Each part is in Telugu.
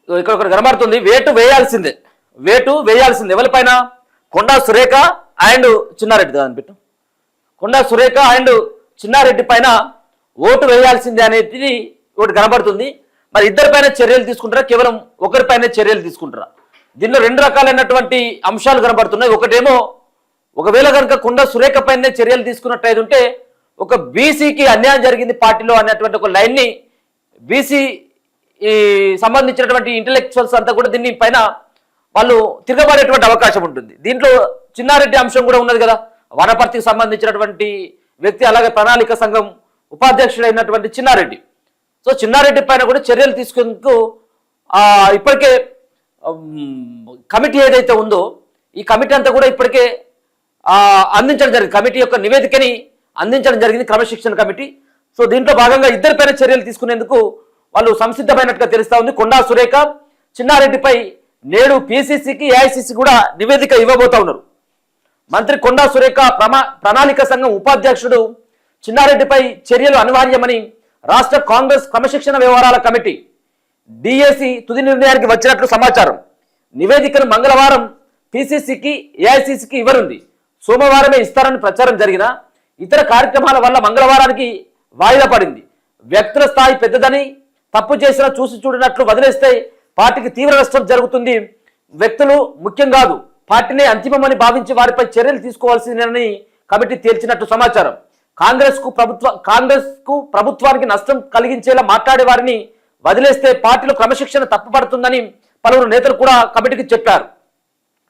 ఇక్కడ ఒకటి కనబడుతుంది, వేటు వేయాల్సిందే ఎవరిపైన? కొండా సురేఖ అండ్ చిన్నారెడ్డి దాన్ని పెట్టు. కొండా సురేఖ అండ్ చిన్నారెడ్డి పైన ఓటు వేయాల్సిందే అనేది ఒకటి కనబడుతుంది. మరి ఇద్దరిపైన చర్యలు తీసుకుంటారా, కేవలం ఒకరిపైన చర్యలు తీసుకుంటారా? దీనిలో రెండు రకాలైనటువంటి అంశాలు కనబడుతున్నాయి. ఒకటేమో ఒకవేళ కనుక కొండా సురేఖ పైనే చర్యలు తీసుకున్నట్టయితే ఉంటే ఒక బీసీకి అన్యాయం జరిగింది పార్టీలో అన్నటువంటి ఒక లైన్ని బీసీ సంబంధించినటువంటి ఇంటెలెక్చువల్స్ అంతా కూడా దీన్ని పైన వాళ్ళు తిరగబడేటువంటి అవకాశం ఉంటుంది. దీంట్లో చిన్నారెడ్డి అంశం కూడా ఉన్నది కదా, వనపర్తికి సంబంధించినటువంటి వ్యక్తి, అలాగే ప్రణాళిక సంఘం ఉపాధ్యక్షుడైనటువంటి చిన్నారెడ్డి. సో చిన్నారెడ్డి పైన కూడా చర్యలు తీసుకునేందుకు ఇప్పటికే కమిటీ ఏదైతే ఉందో ఈ కమిటీ అంతా కూడా ఇప్పటికే అందించడం జరిగింది. కమిటీ యొక్క నివేదికని అందించడం జరిగింది, క్రమశిక్షణ కమిటీ. సో దీంట్లో భాగంగా ఇద్దరిపైన చర్యలు తీసుకునేందుకు వాళ్ళు సంసిద్ధమైనట్టుగా తెలుస్తా ఉంది. కొండా సురేఖ, చిన్నారెడ్డిపై నేడు పిసిసికి ఏఐసిసి కూడా నివేదిక ఇవ్వబోతా ఉన్నారు. మంత్రి కొండా సురేఖ ప్రణాళిక సంఘం ఉపాధ్యక్షుడు చిన్నారెడ్డిపై చర్యలు అనివార్యమని రాష్ట్ర కాంగ్రెస్ క్రమశిక్షణ వ్యవహారాల కమిటీ డిఎసి తుది నిర్ణయానికి వచ్చినట్లు సమాచారం. నివేదికను మంగళవారం పిసిసికి ఏఐసిసికి ఇవ్వనుంది. సోమవారమే ఇస్తారని ప్రచారం జరిగిన ఇతర కార్యక్రమాల వల్ల మంగళవారానికి వాయిదా పడింది. వ్యక్తుల స్థాయి పెద్దదని, తప్పు చేసినా చూసి చూడనట్లు వదిలేస్తే పార్టీకి తీవ్ర నష్టం జరుగుతుంది. వ్యక్తులు ముఖ్యం కాదు, పార్టీనే అంతిమమని భావించి వారిపై చర్యలు తీసుకోవాల్సిందేనని కమిటీ తేల్చినట్టు సమాచారం. కాంగ్రెస్ కు ప్రభుత్వానికి నష్టం కలిగించేలా మాట్లాడే వారిని వదిలేస్తే పార్టీలో క్రమశిక్షణ తప్పుపడుతుందని పలువురు నేతలు కూడా కమిటీకి చెప్పారు.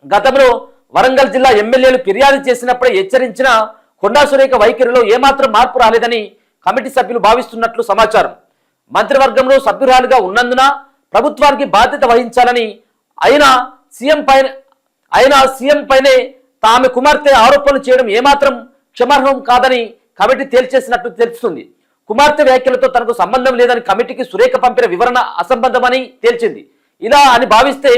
గతంలో వరంగల్ జిల్లా ఎమ్మెల్యేలు ఫిర్యాదు చేసినప్పుడే హెచ్చరించిన కొండా సురేఖ వైఖరిలో ఏమాత్రం మార్పు రాలేదని కమిటీ సభ్యులు భావిస్తున్నట్లు సమాచారం. మంత్రివర్గంలో సభ్యురాలుగా ఉన్నందున ప్రభుత్వానికి బాధ్యత వహించాలని అయినా సీఎం పైనే తామె కుమార్తె ఆరోపణలు చేయడం ఏమాత్రం క్షమార్హం కాదని కమిటీ తేల్చేసినట్టు తెలుస్తుంది. కుమార్తె వ్యాఖ్యలతో తనకు సంబంధం లేదని కమిటీకి సురేఖ పంపిన వివరణ అసంబద్ధమని తేల్చింది. ఇలా అని భావిస్తే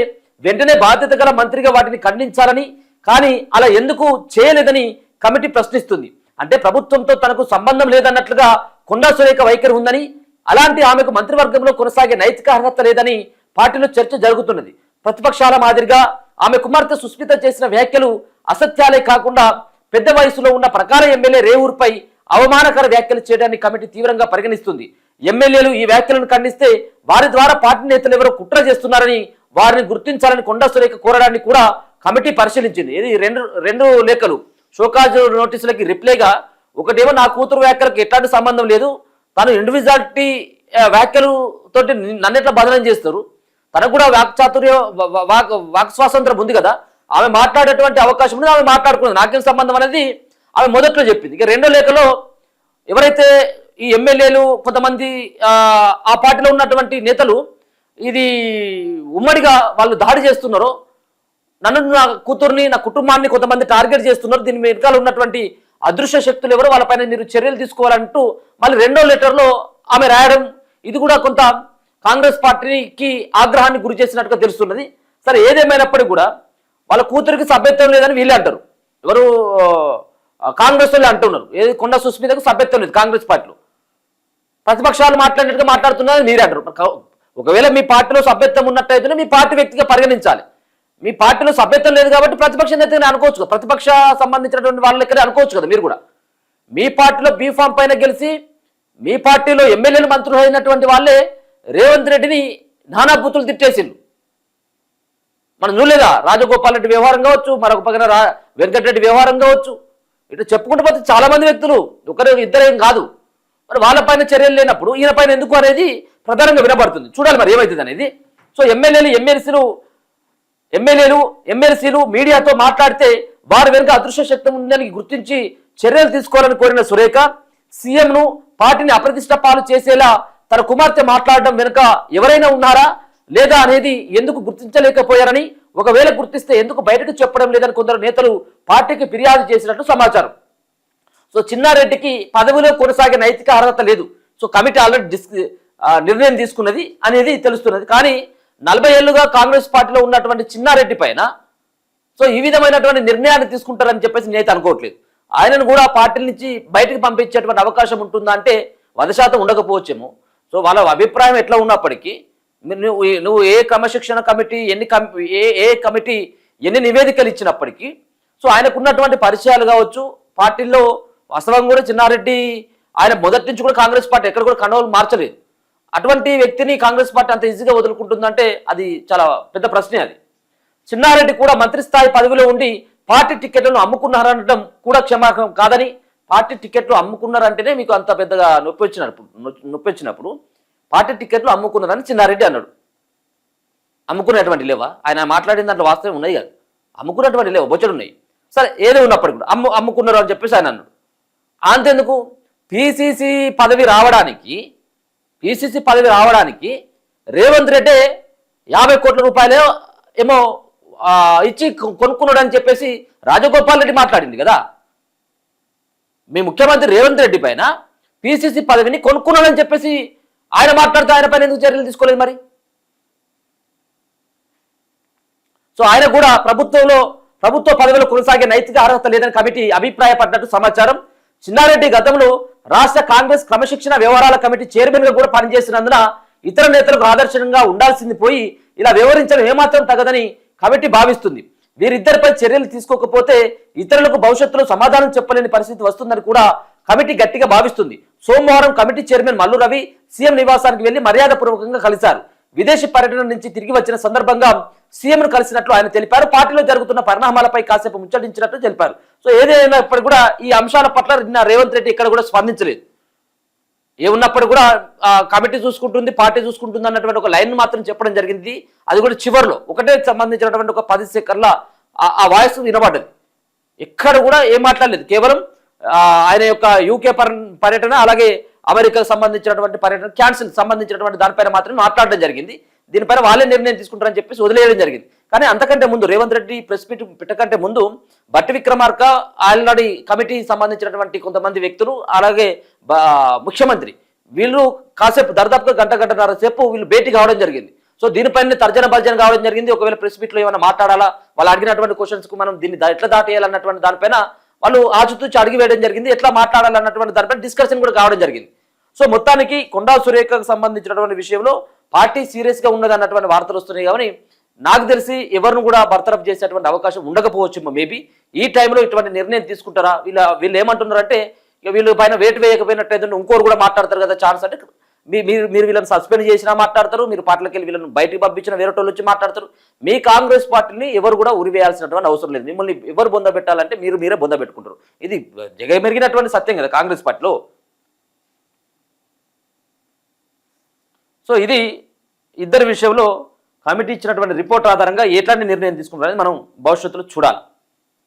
వెంటనే బాధ్యత గల మంత్రిగా వాటిని ఖండించాలని, కానీ అలా ఎందుకు చేయలేదని కమిటీ ప్రశ్నిస్తుంది. అంటే ప్రభుత్వంతో తనకు సంబంధం లేదన్నట్లుగా కొండా సురేఖ వైఖరి ఉందని, అలాంటి ఆమెకు మంత్రివర్గంలో కొనసాగే నైతిక అర్హత లేదని పార్టీలో చర్చ జరుగుతున్నది. ప్రతిపక్షాల మాదిరిగా ఆమె కుమార్తె సుస్మిత చేసిన వ్యాఖ్యలు అసత్యాలే కాకుండా పెద్ద వయసులో ఉన్న ప్రకార ఎమ్మెల్యే రేవూరుపై అవమానకర వ్యాఖ్యలు చేయడాన్ని కమిటీ తీవ్రంగా పరిగణిస్తుంది. ఎమ్మెల్యేలు ఈ వ్యాఖ్యలను ఖండిస్తే వారి ద్వారా పార్టీ నేతలు ఎవరో కుట్ర చేస్తున్నారని, వారిని గుర్తించాలని కొండా సురేఖ కోరడాన్ని కూడా కమిటీ పరిశీలించింది. ఇది రెండు లేఖలు షోకాజ్ నోటీసులకి రిప్లైగా, ఒకటేమో నా కూతురు వ్యాఖ్యలకు ఎట్లాంటి సంబంధం లేదు, తను ఇండివిజువాలిటీ వ్యాఖ్యలు తోటి నన్నెట్లా బదనం చేస్తారు, తనకు కూడా వాక్ స్వాతంత్రం ఉంది కదా, ఆమె మాట్లాడేటువంటి అవకాశం ఉంది, ఆమె మాట్లాడుకున్నది, నాకేం సంబంధం అనేది ఆమె మొదట్లో చెప్పింది. ఇక రెండో లేఖలో ఎవరైతే ఈ ఎమ్మెల్యేలు కొంతమంది ఆ పార్టీలో ఉన్నటువంటి నేతలు ఇది ఉమ్మడిగా వాళ్ళు దాడి చేస్తున్నారో, నన్ను, నా కూతుర్ని, నా కుటుంబాన్ని కొంతమంది టార్గెట్ చేస్తున్నారు, దీని వెనకాల ఉన్నటువంటి అదృశ్య శక్తులు ఎవరో వాళ్ళపైన మీరు చర్యలు తీసుకోవాలంటూ మళ్ళీ రెండో లెటర్లో ఆమె రాయడం, ఇది కూడా కొంత కాంగ్రెస్ పార్టీకి ఆగ్రహాన్ని గురి చేసినట్టుగా తెలుస్తున్నది. సరే, ఏదేమైనప్పటికీ కూడా వాళ్ళ కూతురికి సభ్యత్వం లేదని వీళ్ళే అంటారు, ఎవరు కాంగ్రెస్ వాళ్ళు అంటున్నారు. ఏది కొండా సుస్మితకు సభ్యత్వం లేదు కాంగ్రెస్ పార్టీలో, ప్రతిపక్షాలు మాట్లాడినట్టుగా మాట్లాడుతున్నారు మీరే అంటారు. ఒకవేళ మీ పార్టీలో సభ్యత్వం ఉన్నట్టయితేనే మీ పార్టీ వ్యక్తిగా పరిగణించాలి. మీ పార్టీలో సభ్యత్వం లేదు కాబట్టి ప్రతిపక్ష నేతగానే అనుకోవచ్చు కదా, ప్రతిపక్ష సంబంధించినటువంటి వాళ్ళ లెక్కనే అనుకోవచ్చు కదా మీరు కూడా. మీ పార్టీలో బీఫామ్ పైన గెలిచి మీ పార్టీలో ఎమ్మెల్యేలు మంత్రులు అయినటువంటి వాళ్ళే రేవంత్ రెడ్డిని నానా బూతులు తిట్టేసిండు. మనం చూడలేదా, రాజగోపాల్ రెడ్డి వ్యవహారం కావచ్చు, మరొక పక్కన వెంకటరెడ్డి వ్యవహారం కావచ్చు, ఇటు చెప్పుకుంటూ పోతే చాలా మంది వ్యక్తులు, ఒకరు ఇద్దరేం కాదు. మరి వాళ్ళపైన చర్యలు లేనప్పుడు ఈయన పైన ఎందుకు అనేది ప్రధానంగా వినబడుతుంది. చూడాలి మరి ఏమవుతుంది అనేది. సో ఎమ్మెల్సీలు మీడియాతో మాట్లాడితే వారి వెనుక అదృశ్య శక్తి ఉందని గుర్తించి చర్యలు తీసుకోవాలని కోరిన సురేఖ, సీఎంను పార్టీని అప్రతిష్ట పాలు చేసేలా తన కుమార్తె మాట్లాడడం వెనుక ఎవరైనా ఉన్నారా లేదా అనేది ఎందుకు గుర్తించలేకపోయారని, ఒకవేళ గుర్తిస్తే ఎందుకు బయటకు చెప్పడం లేదని కొందరు నేతలు పార్టీకి ఫిర్యాదు చేసినట్టు సమాచారం. సో చిన్నారెడ్డికి పదవిలో కొనసాగే నైతిక అర్హత లేదు, సో కమిటీ ఆల్రెడీ నిర్ణయం తీసుకున్నది అనేది తెలుస్తున్నది. కానీ 40 ఏళ్లుగా కాంగ్రెస్ పార్టీలో ఉన్నటువంటి చిన్నారెడ్డి పైన సో ఈ విధమైనటువంటి నిర్ణయాన్ని తీసుకుంటారని చెప్పేసి నేత అనుకోవట్లేదు. ఆయనను కూడా పార్టీ నుంచి బయటకు పంపించేటువంటి అవకాశం ఉంటుందా అంటే 100% ఉండకపోవచ్చేమో. సో వాళ్ళ అభిప్రాయం ఎట్లా ఉన్నప్పటికీ నువ్వు ఏ క్రమశిక్షణ కమిటీ ఏ కమిటీ ఎన్ని నివేదికలు ఇచ్చినప్పటికీ సో ఆయనకున్నటువంటి పరిచయాలు కావచ్చు, పార్టీల్లో వాస్తవంగా కూడా చిన్నారెడ్డి ఆయన మొదటి నుంచి కూడా కాంగ్రెస్ పార్టీ ఎక్కడ కూడా కండవలు మార్చలేదు. అటువంటి వ్యక్తిని కాంగ్రెస్ పార్టీ అంత ఈజీగా వదులుకుంటుందంటే అది చాలా పెద్ద ప్రశ్నే. అది చిన్నారెడ్డి కూడా మంత్రి స్థాయి పదవిలో ఉండి పార్టీ టికెట్లను అమ్ముకున్నారనడం కూడా క్షమార్హం కాదని, పార్టీ టికెట్లు అమ్ముకున్నారంటేనే మీకు అంత పెద్దగా నొప్పి వచ్చినప్పుడు పార్టీ టికెట్లు అమ్ముకున్నారని చిన్నారెడ్డి అన్నాడు. అమ్ముకునేటువంటి లేవా? ఆయన మాట్లాడిన దాంట్లో వాస్తవం ఉన్నాయి కదా, అమ్ముకున్నటువంటి లేవా? బొచ్చడు ఉన్నాయి. సరే ఏదో ఉన్నప్పటికి కూడా అమ్ముకున్నారు అని చెప్పేసి ఆయన అన్నాడు. అంతెందుకు పిసిసి పదవి రావడానికి రేవంత్ రెడ్డి 50 కోట్ల రూపాయలు ఏమో ఇచ్చి కొనుక్కున్నాడు అని చెప్పేసి రాజగోపాల్ రెడ్డి మాట్లాడింది కదా. మీ ముఖ్యమంత్రి రేవంత్ రెడ్డి పైన పిసిసి పదవిని కొనుక్కున్నాడని చెప్పేసి ఆయన మాట్లాడితే ఆయన పైన ఎందుకు చర్యలు తీసుకోలేదు మరి? సో ఆయన కూడా ప్రభుత్వ పదవిలో కొనసాగే నైతిక అర్హత లేదని కమిటీ అభిప్రాయపడ్డట్టు సమాచారం. చిన్నారెడ్డి గతంలో రాష్ట్ర కాంగ్రెస్ క్రమశిక్షణ వ్యవహారాల కమిటీ చైర్మన్ గా కూడా పనిచేసినందున ఇతర నేతలకు ఆదర్శంగా ఉండాల్సింది పోయి ఇలా వ్యవహరించడం ఏమాత్రం తగదని కమిటీ భావిస్తుంది. వీరిద్దరిపై చర్యలు తీసుకోకపోతే ఇతరులకు భవిష్యత్తులో సమాధానం చెప్పలేని పరిస్థితి వస్తుందని కూడా కమిటీ గట్టిగా భావిస్తుంది. సోమవారం committee chairman Mallu Ravi CM నివాసానికి వెళ్లి మర్యాదపూర్వకంగా కలిశారు. విదేశీ పర్యటన నుంచి తిరిగి వచ్చిన సందర్భంగా సీఎంను కలిసినట్లు ఆయన తెలిపారు. పార్టీలో జరుగుతున్న పరిణామాలపై కాసేపు ముచ్చటించినట్లు తెలిపారు. సో ఏదైనప్పటికీ కూడా ఈ అంశాల పట్ల రేవంత్ రెడ్డి ఇక్కడ కూడా స్పందించలేదు. ఏమున్నప్పుడు కూడా కమిటీ చూసుకుంటుంది, పార్టీ చూసుకుంటుంది అన్నటువంటి ఒక లైన్ మాత్రం చెప్పడం జరిగింది. అది కూడా చివరిలో ఒకటే సంబంధించినటువంటి ఒక 10 సెకండ్ల ఆ వాయిస్ వినబడ్డది. ఎక్కడ కూడా ఏం మాట్లాడలేదు. కేవలం ఆయన యొక్క యూకే పర్యటన అలాగే అమెరికాకు సంబంధించినటువంటి పర్యటన క్యాన్సిల్ సంబంధించినటువంటి దానిపైన మాత్రమే మాట్లాడడం జరిగింది. దీనిపైన వాళ్ళే నిర్ణయం తీసుకుంటారని చెప్పేసి వదిలేయడం జరిగింది. కానీ అంతకంటే ముందు రేవంత్ రెడ్డి ప్రెస్ మీట్ పెట్టకంటే ముందు బట్టి విక్రమార్క ఆల్రెడీ కమిటీకి సంబంధించినటువంటి కొంతమంది వ్యక్తులు అలాగే ముఖ్యమంత్రి వీళ్ళు కాసేపు దర్దాపుగా గంటన్నర సేపు వీళ్ళు భేటీ కావడం జరిగింది. సో దీనిపైన భర్జన కావడం జరిగింది. ఒకవేళ ప్రెస్ మీట్లో ఏమైనా మాట్లాడాలా, వాళ్ళు అడిగినటువంటి క్వశ్చన్స్ కు మనం దీన్ని ఎట్లా దాటేయాలన్నటువంటి దానిపైన వాళ్ళు ఆచితూచి అడిగి వేయడం జరిగింది. ఎట్లా మాట్లాడాలన్నటువంటి దానిపైన డిస్కషన్ కూడా కావడం జరిగింది. సో మొత్తానికి కొండా సురేఖకు సంబంధించినటువంటి విషయంలో పార్టీ సీరియస్ గా ఉన్నది అన్నటువంటి వార్తలు వస్తున్నాయి. కానీ నాకు తెలిసి ఎవరిని కూడా బర్తరఫ్ చేసేటువంటి అవకాశం ఉండకపోవచ్చు. మేబీ ఈ టైంలో ఇటువంటి నిర్ణయం తీసుకుంటారా? వీళ్ళు ఏమంటున్నారంటే వీళ్ళు పైన వేటు వేయకపోయినట్టయితే ఇంకోరు కూడా మాట్లాడతారు కదా ఛాన్స్ అంటే మీరు వీళ్ళని సస్పెండ్ చేసినా మాట్లాడతారు, మీరు పార్టీలకు వెళ్ళి వీళ్ళని బయటికి పంపించిన వేరే వాళ్ళు వచ్చి మాట్లాడతారు. మీ కాంగ్రెస్ పార్టీని ఎవరు కూడా ఉరివేయాల్సినటువంటి అవసరం లేదు. మిమ్మల్ని ఎవరు బొంద పెట్టాలంటే మీరే బొంద పెట్టుకుంటారు. ఇది జగమెరిగినటువంటి సత్యం కదా కాంగ్రెస్ పార్టీలో. సో ఇది ఇద్దరి విషయంలో కమిటీ ఇచ్చినటువంటి రిపోర్ట్ ఆధారంగా ఎట్లాంటి నిర్ణయం తీసుకుంటారని మనం భవిష్యత్తులో చూడాలి.